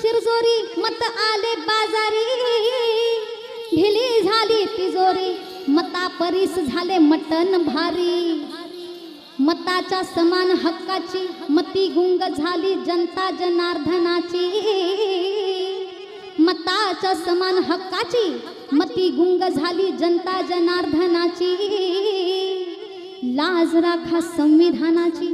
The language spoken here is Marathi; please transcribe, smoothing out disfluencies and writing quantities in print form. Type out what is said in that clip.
शिरजोरी मत आले बाजारी, ढिली झाली तिजोरी मता परीस झाले मटन भारी। मताच्या समान हक्काची मती गुंग झाली जनता जनार्दनाची, मताच्या समान हक्काची मती गुंग झाली जनता जनार्दनाची। लाज राखा संविधानाची,